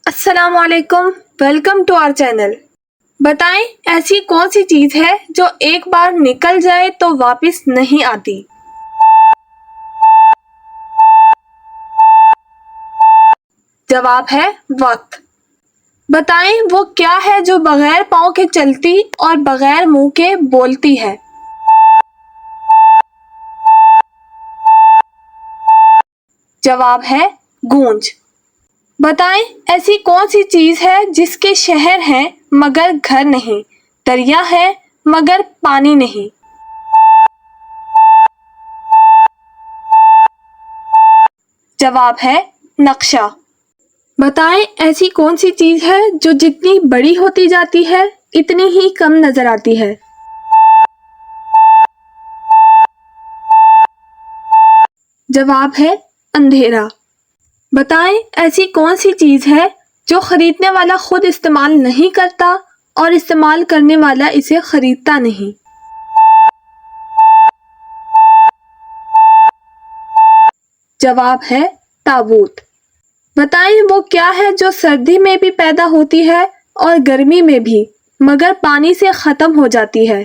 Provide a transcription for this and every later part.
السلام علیکم، welcome to our channel. بتائیں ایسی کون سی چیز ہے جو ایک بار نکل جائے تو واپس نہیں آتی؟ جواب ہے وقت۔ بتائیں وہ کیا ہے جو بغیر پاؤں کے چلتی اور بغیر منہ کے بولتی ہے؟ جواب ہے گونج۔ بتائیں ایسی کون سی چیز ہے جس کے شہر ہیں مگر گھر نہیں، دریا ہے مگر پانی نہیں؟ جواب ہے نقشہ۔ بتائیں ایسی کون سی چیز ہے جو جتنی بڑی ہوتی جاتی ہے اتنی ہی کم نظر آتی ہے؟ جواب ہے اندھیرا۔ بتائیں ایسی کون سی چیز ہے جو خریدنے والا خود استعمال نہیں کرتا اور استعمال کرنے والا اسے خریدتا نہیں؟ جواب ہے تابوت۔ بتائیں وہ کیا ہے جو سردی میں بھی پیدا ہوتی ہے اور گرمی میں بھی، مگر پانی سے ختم ہو جاتی ہے؟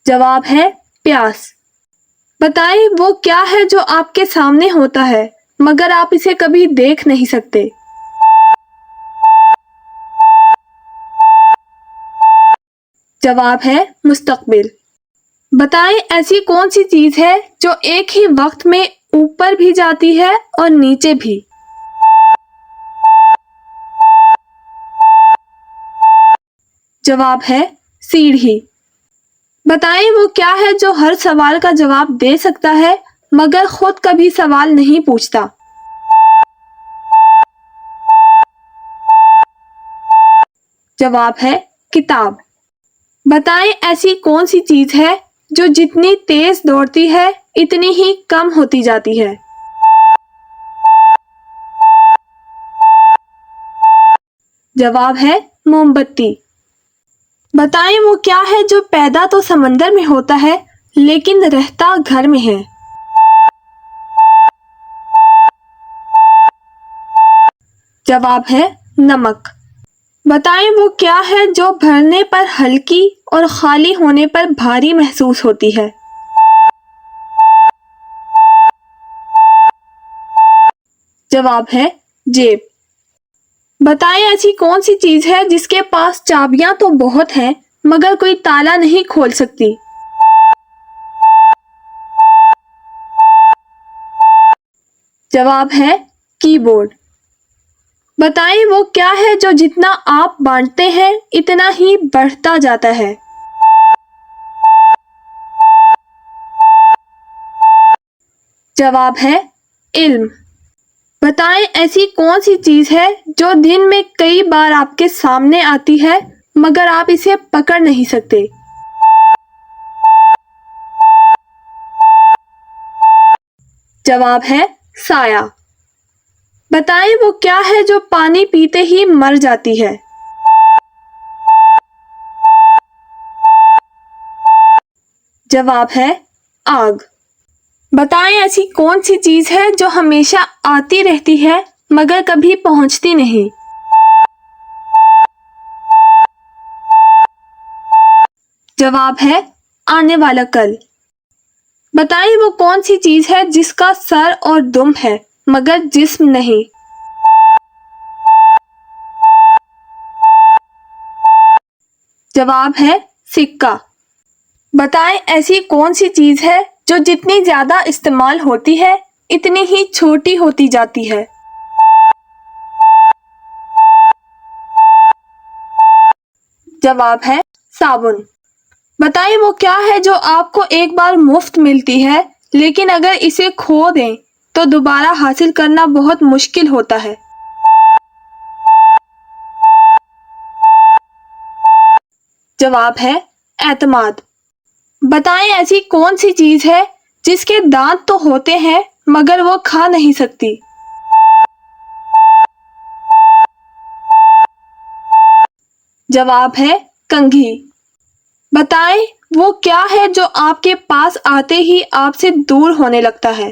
جواب ہے پیاس۔ بتائیں وہ کیا ہے جو آپ کے سامنے ہوتا ہے مگر آپ اسے کبھی دیکھ نہیں سکتے؟ جواب ہے مستقبل۔ بتائیں ایسی کون سی چیز ہے جو ایک ہی وقت میں اوپر بھی جاتی ہے اور نیچے بھی؟ جواب ہے سیڑھی۔ بتائیں وہ کیا ہے جو ہر سوال کا جواب دے سکتا ہے مگر خود کبھی سوال نہیں پوچھتا؟ جواب ہے کتاب۔ بتائیں ایسی کون سی چیز ہے جو جتنی تیز دوڑتی ہے اتنی ہی کم ہوتی جاتی ہے؟ جواب ہے موم بتی۔ بتائیں وہ کیا ہے جو پیدا تو سمندر میں ہوتا ہے لیکن رہتا گھر میں ہے؟ جواب ہے نمک۔ بتائیں وہ کیا ہے جو بھرنے پر ہلکی اور خالی ہونے پر بھاری محسوس ہوتی ہے؟ جواب ہے جیب۔ بتائیں ایسی کون سی چیز ہے جس کے پاس چابیاں تو بہت ہیں مگر کوئی تالا نہیں کھول سکتی؟ جواب ہے کی بورڈ۔ بتائیں وہ کیا ہے جو جتنا آپ بانٹتے ہیں اتنا ہی بڑھتا جاتا ہے؟ جواب ہے علم۔ بتائیں ایسی کون سی چیز ہے جو دن میں کئی بار آپ کے سامنے آتی ہے مگر آپ اسے پکڑ نہیں سکتے؟ جواب ہے سایہ۔ بتائیں وہ کیا ہے جو پانی پیتے ہی مر جاتی ہے؟ جواب ہے آگ۔ بتائیں ایسی کون سی چیز ہے جو ہمیشہ آتی رہتی ہے مگر کبھی پہنچتی نہیں؟ جواب ہے آنے والا کل۔ بتائیں وہ کون سی چیز ہے جس کا سر اور دم ہے مگر جسم نہیں؟ جواب ہے سکہ۔ بتائیں ایسی کون سی چیز ہے جو جتنی زیادہ استعمال ہوتی ہے اتنی ہی چھوٹی ہوتی جاتی ہے؟ جواب ہے صابن۔ بتائیں وہ کیا ہے جو آپ کو ایک بار مفت ملتی ہے لیکن اگر اسے کھو دیں تو دوبارہ حاصل کرنا بہت مشکل ہوتا ہے؟ جواب ہے اعتماد۔ بتائیں ایسی کون سی چیز ہے جس کے دانت تو ہوتے ہیں مگر وہ کھا نہیں سکتی؟ جواب ہے کنگھی۔ بتائیں وہ کیا ہے جو آپ کے پاس آتے ہی آپ سے دور ہونے لگتا ہے؟